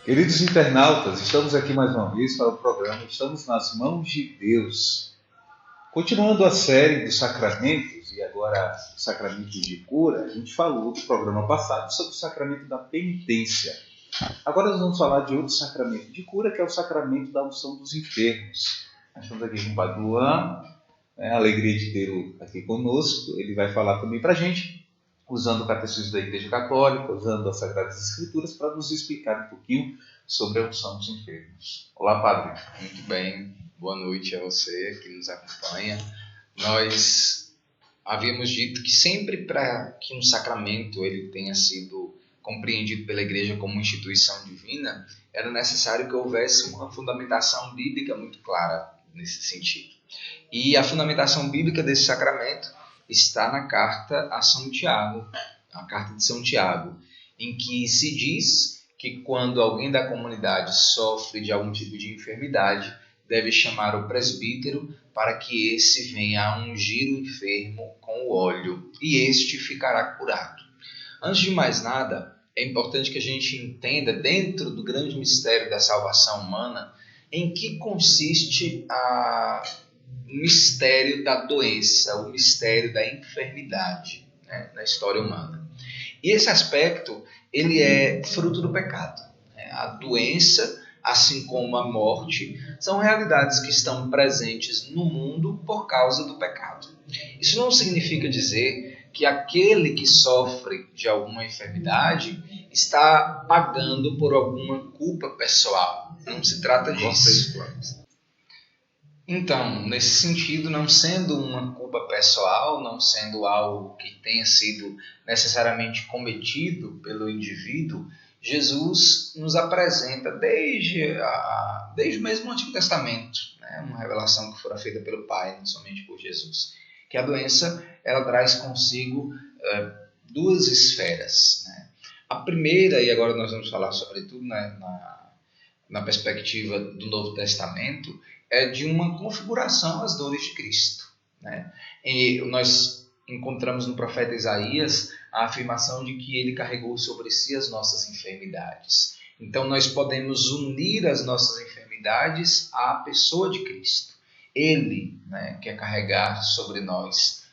Queridos internautas, estamos aqui mais uma vez para o programa Estamos nas Mãos de Deus. Continuando a série dos sacramentos, e agora sacramentos de cura, a gente falou no programa passado sobre o sacramento da penitência. Agora nós vamos falar de outro sacramento de cura, que é o sacramento da unção dos enfermos. Nós estamos aqui com o Padre Luan, a alegria de tê-lo aqui conosco. Ele vai falar também para a gente, usando o Catecismo da Igreja Católica, usando as Sagradas Escrituras, para nos explicar um pouquinho sobre a unção dos enfermos. Olá, Padre. Muito bem, boa noite a você que nos acompanha. Nós havíamos dito que sempre para que um sacramento ele tenha sido compreendido pela Igreja como instituição divina, era necessário que houvesse uma fundamentação bíblica muito clara nesse sentido. E a fundamentação bíblica desse sacramento está na carta a São Tiago, a carta de São Tiago, em que se diz que quando alguém da comunidade sofre de algum tipo de enfermidade, deve chamar o presbítero para que esse venha a ungir o enfermo com o óleo, e este ficará curado. Antes de mais nada, é importante que a gente entenda, dentro do grande mistério da salvação humana, em que consiste o mistério da doença, o mistério da enfermidade, né, na história humana. E esse aspecto, ele é fruto do pecado. A doença, assim como a morte, são realidades que estão presentes no mundo por causa do pecado. Isso não significa dizer que aquele que sofre de alguma enfermidade está pagando por alguma culpa pessoal. Não se trata disso. Então, nesse sentido, não sendo uma culpa pessoal, não sendo algo que tenha sido necessariamente cometido pelo indivíduo, Jesus nos apresenta desde o mesmo Antigo Testamento, né, uma revelação que fora feita pelo Pai, não somente por Jesus, que a doença ela traz consigo duas esferas. Né? A primeira, e agora nós vamos falar sobretudo na perspectiva do Novo Testamento, é de uma configuração às dores de Cristo. Né? E nós encontramos no profeta Isaías a afirmação de que ele carregou sobre si as nossas enfermidades. Então nós podemos unir as nossas enfermidades à pessoa de Cristo. Ele, né, quer carregar sobre nós,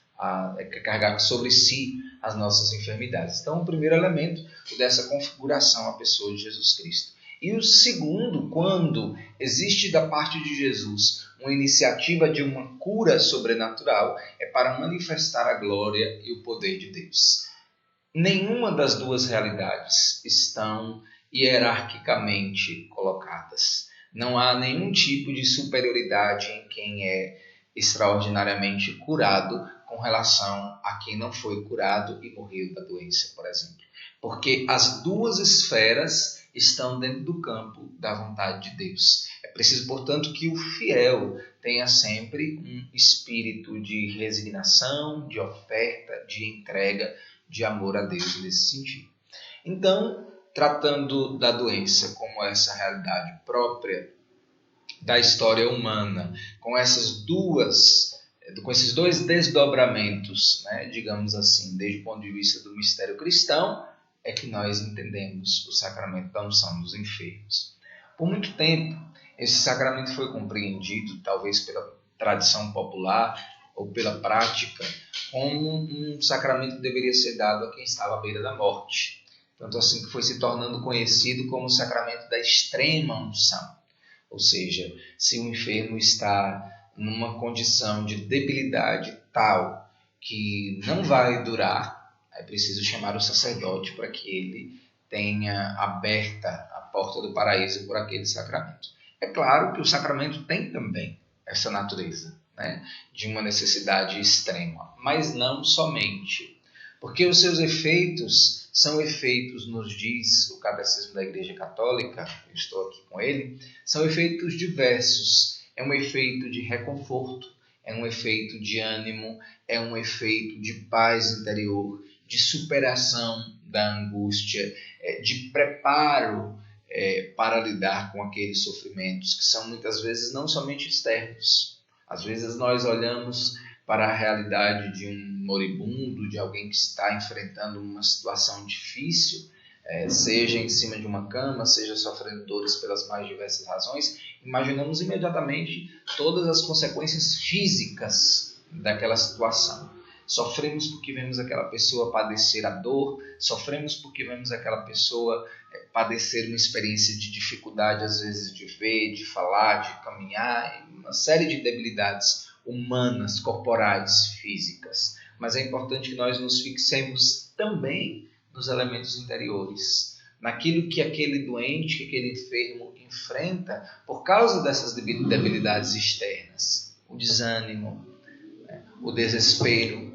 quer carregar sobre si as nossas enfermidades. Então o primeiro elemento dessa configuração à pessoa de Jesus Cristo. E o segundo, quando existe da parte de Jesus uma iniciativa de uma cura sobrenatural, é para manifestar a glória e o poder de Deus. Nenhuma das duas realidades estão hierarquicamente colocadas. Não há nenhum tipo de superioridade em quem é extraordinariamente curado com relação a quem não foi curado e morreu da doença, por exemplo. Porque as duas esferas estão dentro do campo da vontade de Deus. É preciso, portanto, que o fiel tenha sempre um espírito de resignação, de oferta, de entrega, de amor a Deus nesse sentido. Então, tratando da doença como essa realidade própria da história humana, com esses dois desdobramentos, né, digamos assim, desde o ponto de vista do mistério cristão, é que nós entendemos o sacramento da unção dos enfermos. Por muito tempo, esse sacramento foi compreendido, talvez pela tradição popular ou pela prática, como um sacramento que deveria ser dado a quem estava à beira da morte. Tanto assim que foi se tornando conhecido como o sacramento da extrema unção. Ou seja, se o enfermo está numa condição de debilidade tal que não vai durar, é preciso chamar o sacerdote para que ele tenha aberta a porta do paraíso por aquele sacramento. É claro que o sacramento tem também essa natureza, né, de uma necessidade extrema, mas não somente. Porque os seus efeitos são efeitos, nos diz o Catecismo da Igreja Católica, eu estou aqui com ele, são efeitos diversos. É um efeito de reconforto, é um efeito de ânimo, é um efeito de paz interior, de superação da angústia, de preparo para lidar com aqueles sofrimentos que são muitas vezes não somente externos. Às vezes nós olhamos para a realidade de um moribundo, de alguém que está enfrentando uma situação difícil, seja em cima de uma cama, seja sofrendo dores pelas mais diversas razões, imaginamos imediatamente todas as consequências físicas daquela situação. Sofremos porque vemos aquela pessoa padecer a dor, sofremos porque vemos aquela pessoa padecer uma experiência de dificuldade, às vezes, de ver, de falar, de caminhar, uma série de debilidades humanas, corporais, físicas. Mas é importante que nós nos fixemos também nos elementos interiores, naquilo que aquele doente, que aquele enfermo enfrenta por causa dessas debilidades externas, o desânimo, o desespero,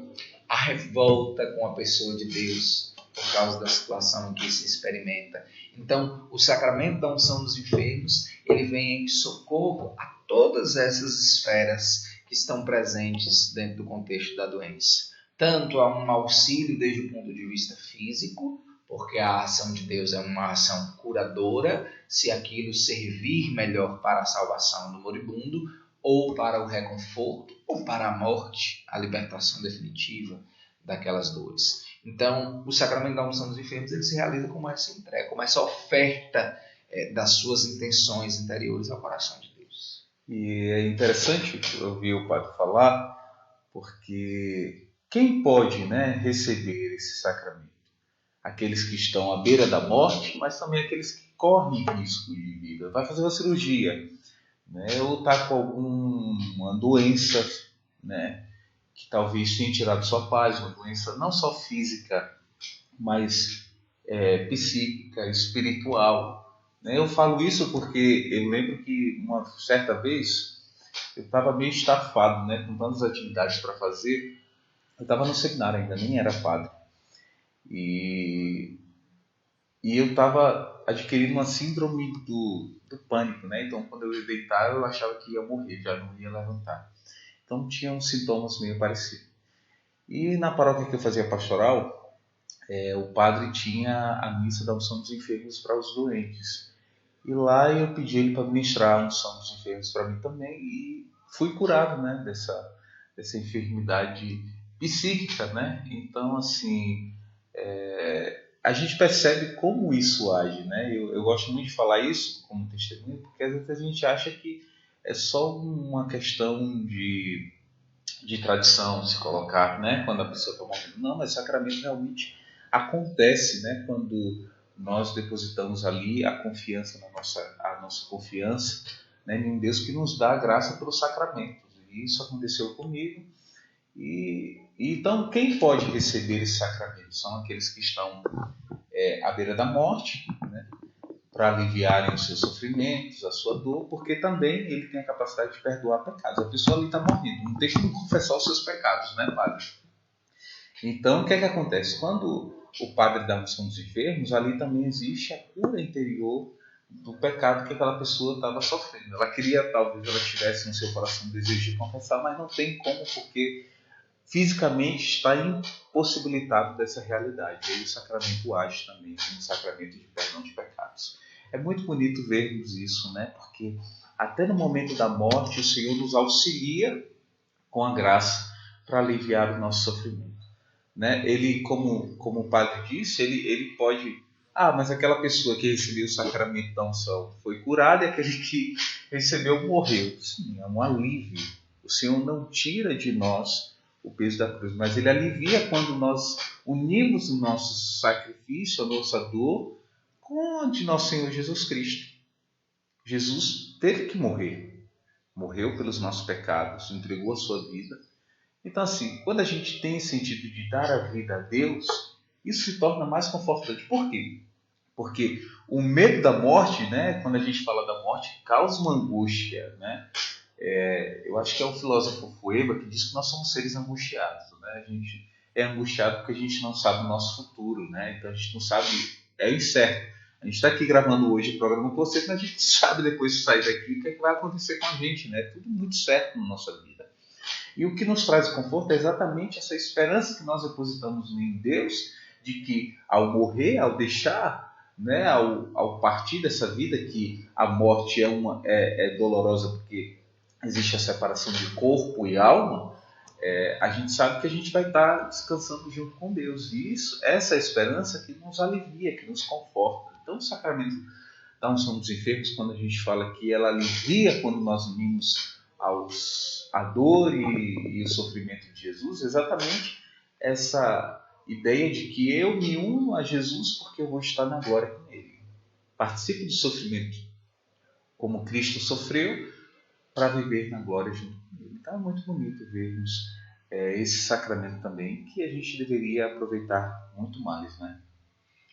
a revolta com a pessoa de Deus por causa da situação em que se experimenta. Então, o sacramento da unção dos enfermos, ele vem em socorro a todas essas esferas que estão presentes dentro do contexto da doença. Tanto a um auxílio desde o ponto de vista físico, porque a ação de Deus é uma ação curadora, se aquilo servir melhor para a salvação do moribundo, ou para o reconforto, ou para a morte, a libertação definitiva daquelas dores. Então, o sacramento da unção dos enfermos, ele se realiza como essa entrega, como essa oferta das suas intenções interiores ao coração de Deus. E é interessante ouvir o padre falar, porque quem pode, receber esse sacramento? Aqueles que estão à beira da morte, mas também aqueles que correm risco de vida. Vai fazer uma cirurgia, ou está com alguma doença, que talvez tenha tirado sua paz, uma doença não só física, mas psíquica, espiritual. Eu falo isso porque eu lembro que uma certa vez eu estava meio estafado, com tantas atividades para fazer. Eu estava no seminário ainda, nem era padre. E eu estava adquirindo uma síndrome do pânico, Então, quando eu ia deitar, eu achava que ia morrer, já não ia levantar. Então, tinha uns sintomas meio parecidos. E na paróquia que eu fazia pastoral, o padre tinha a missa da unção dos enfermos para os doentes. E lá eu pedi ele para ministrar a unção dos enfermos para mim também. E fui curado, dessa enfermidade psíquica, Então, assim, a gente percebe como isso age, Eu gosto muito de falar isso como testemunho, porque às vezes a gente acha que é só uma questão de tradição se colocar, quando a pessoa está morrendo. Não, mas o sacramento realmente acontece, quando nós depositamos ali a confiança a nossa confiança, em um Deus que nos dá a graça pelos sacramentos. E isso aconteceu comigo. Então, quem pode receber esse sacramento? São aqueles que estão à beira da morte, para aliviarem os seus sofrimentos, a sua dor, porque também ele tem a capacidade de perdoar pecados. A pessoa ali está morrendo, não tem como confessar os seus pecados, padre? Então, o que acontece? Quando o padre dá a unção dos enfermos, ali também existe a cura interior do pecado que aquela pessoa estava sofrendo. Ela queria, talvez ela tivesse no seu coração o desejo de confessar, mas não tem como, porque fisicamente está impossibilitado dessa realidade. E aí o sacramento age também como sacramento de perdão de pecados. É muito bonito vermos isso, porque até no momento da morte o Senhor nos auxilia com a graça para aliviar o nosso sofrimento. Ele, como o padre disse, ele pode... mas aquela pessoa que recebeu o sacramento da unção foi curada e aquele que recebeu morreu. Sim, é um alívio. O Senhor não tira de nós o peso da cruz, mas ele alivia quando nós unimos o nosso sacrifício, a nossa dor, com a de nosso Senhor Jesus Cristo. Jesus teve que morrer, morreu pelos nossos pecados, entregou a sua vida. Então, assim, quando a gente tem sentido de dar a vida a Deus, isso se torna mais confortante. Por quê? Porque o medo da morte, quando a gente fala da morte, causa uma angústia, eu acho que é o filósofo Fueba que diz que nós somos seres angustiados, A gente é angustiado porque a gente não sabe o nosso futuro, Então a gente não sabe, é incerto. A gente está aqui gravando hoje o programa com vocês, mas a gente sabe depois de sair daqui o que vai acontecer com a gente, Tudo muito certo na nossa vida. E o que nos traz conforto é exatamente essa esperança que nós depositamos em Deus, de que ao morrer, ao deixar, ao partir dessa vida, que a morte é dolorosa porque existe a separação de corpo e alma, a gente sabe que a gente vai estar descansando junto com Deus. E essa é a esperança que nos alivia, que nos conforta. Então, o sacramento da unção dos enfermos, quando a gente fala que ela alivia quando nós unimos a dor e o sofrimento de Jesus, exatamente essa ideia de que eu me uno a Jesus porque eu vou estar na glória com Ele. Participo do sofrimento como Cristo sofreu para viver na glória junto com Ele. Então é muito bonito vermos esse sacramento também, que a gente deveria aproveitar muito mais, né?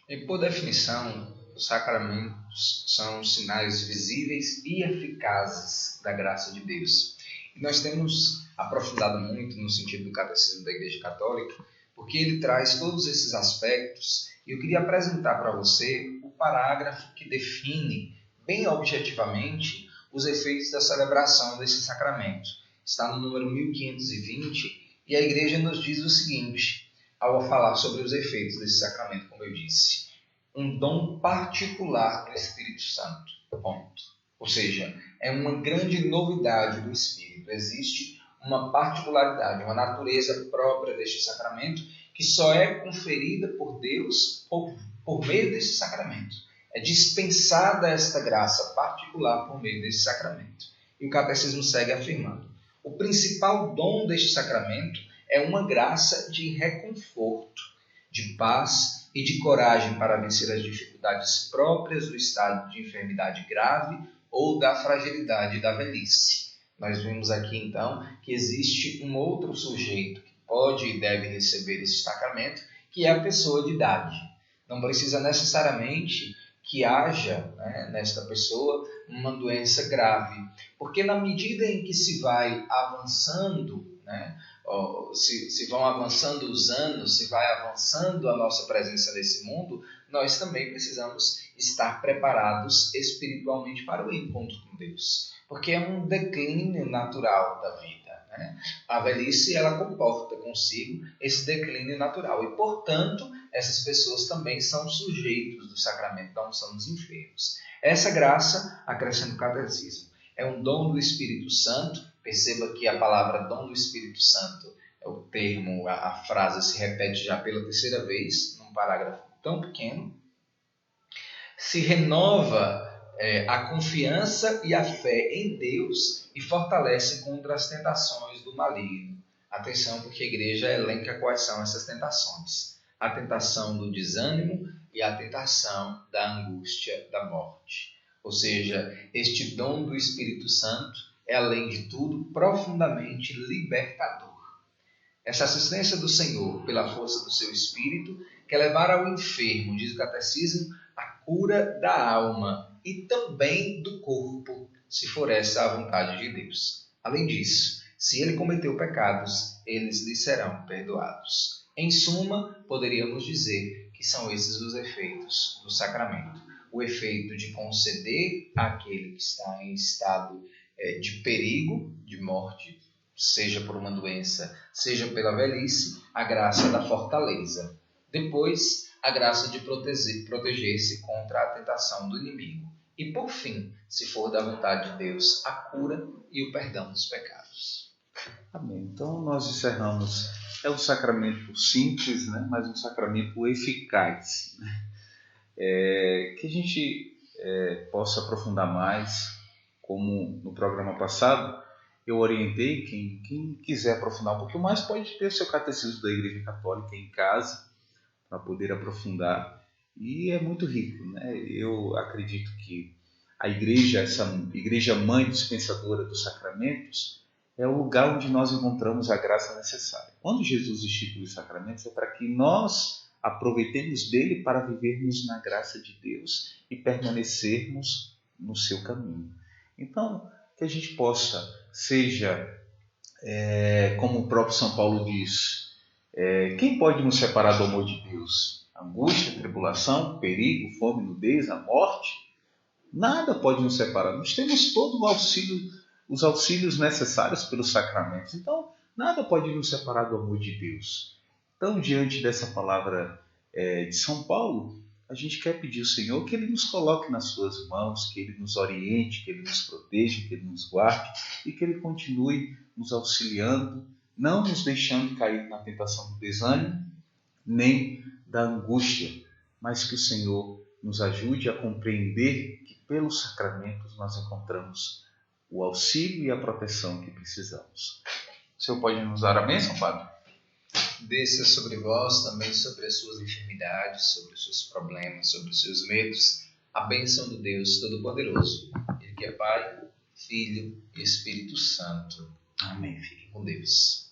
E por definição, os sacramentos são sinais visíveis e eficazes da graça de Deus. E nós temos aprofundado muito no sentido do Catecismo da Igreja Católica, porque ele traz todos esses aspectos, e eu queria apresentar para você o parágrafo que define bem objetivamente os efeitos da celebração desse sacramento. Está no número 1520, e a Igreja nos diz o seguinte, ao falar sobre os efeitos desse sacramento, como eu disse: um dom particular do Espírito Santo, ponto. Ou seja, é uma grande novidade do Espírito. Existe uma particularidade, uma natureza própria deste sacramento, que só é conferida por Deus por meio desse sacramento. É dispensada esta graça particular por meio desse sacramento. E o Catecismo segue afirmando: o principal dom deste sacramento é uma graça de reconforto, de paz e de coragem para vencer as dificuldades próprias do estado de enfermidade grave ou da fragilidade da velhice. Nós vimos aqui, então, que existe um outro sujeito que pode e deve receber esse sacramento, que é a pessoa de idade. Não precisa necessariamente que haja, nesta pessoa uma doença grave, porque na medida em que se vai avançando, se vão avançando os anos, se vai avançando a nossa presença nesse mundo, nós também precisamos estar preparados espiritualmente para o encontro com Deus, porque é um declínio natural da vida. A velhice, ela comporta consigo esse declínio natural e, portanto, essas pessoas também são sujeitos do sacramento da unção dos enfermos. Essa graça, acrescenta o Catecismo, é um dom do Espírito Santo. Perceba que a palavra dom do Espírito Santo é o termo, a frase se repete já pela terceira vez, num parágrafo tão pequeno. Se renova a confiança e a fé em Deus e fortalece contra as tentações do maligno. Atenção, porque a igreja elenca quais são essas tentações: a tentação do desânimo e a tentação da angústia da morte. Ou seja, este dom do Espírito Santo é, além de tudo, profundamente libertador. Essa assistência do Senhor, pela força do seu Espírito, quer levar ao enfermo, diz o Catecismo, a cura da alma e também do corpo, se for essa a vontade de Deus. Além disso, se ele cometeu pecados, eles lhe serão perdoados. Em suma, poderíamos dizer que são esses os efeitos do sacramento. O efeito de conceder àquele que está em estado de perigo, de morte, seja por uma doença, seja pela velhice, a graça da fortaleza. Depois, a graça de proteger-se contra a tentação do inimigo. E, por fim, se for da vontade de Deus, a cura e o perdão dos pecados. Amém. Então, nós encerramos. É um sacramento simples, mas um sacramento eficaz. Que a gente possa aprofundar mais, como no programa passado, eu orientei quem quiser aprofundar um pouquinho mais, pode ter o seu catecismo da Igreja Católica em casa, para poder aprofundar. E é muito rico. Eu acredito que a igreja, essa igreja mãe dispensadora dos sacramentos, é o lugar onde nós encontramos a graça necessária. Quando Jesus institui os sacramentos, é para que nós aproveitemos dele para vivermos na graça de Deus e permanecermos no seu caminho. Então, que a gente possa, seja, como o próprio São Paulo diz, quem pode nos separar do amor de Deus? Angústia, tribulação, perigo, fome, nudez, a morte? Nada pode nos separar. Nós temos todo os auxílios necessários pelos sacramentos. Então, nada pode nos separar do amor de Deus. Então, diante dessa palavra de São Paulo, a gente quer pedir ao Senhor que Ele nos coloque nas suas mãos, que Ele nos oriente, que Ele nos proteja, que Ele nos guarde e que Ele continue nos auxiliando não nos deixando cair na tentação do desânimo, nem da angústia, mas que o Senhor nos ajude a compreender que pelos sacramentos nós encontramos o auxílio e a proteção que precisamos. O Senhor pode nos dar a bênção, Padre? Desça sobre vós, também sobre as suas enfermidades, sobre os seus problemas, sobre os seus medos, a bênção do Deus Todo-Poderoso, Ele que é Pai, Filho e Espírito Santo. Amém. Fique com Deus.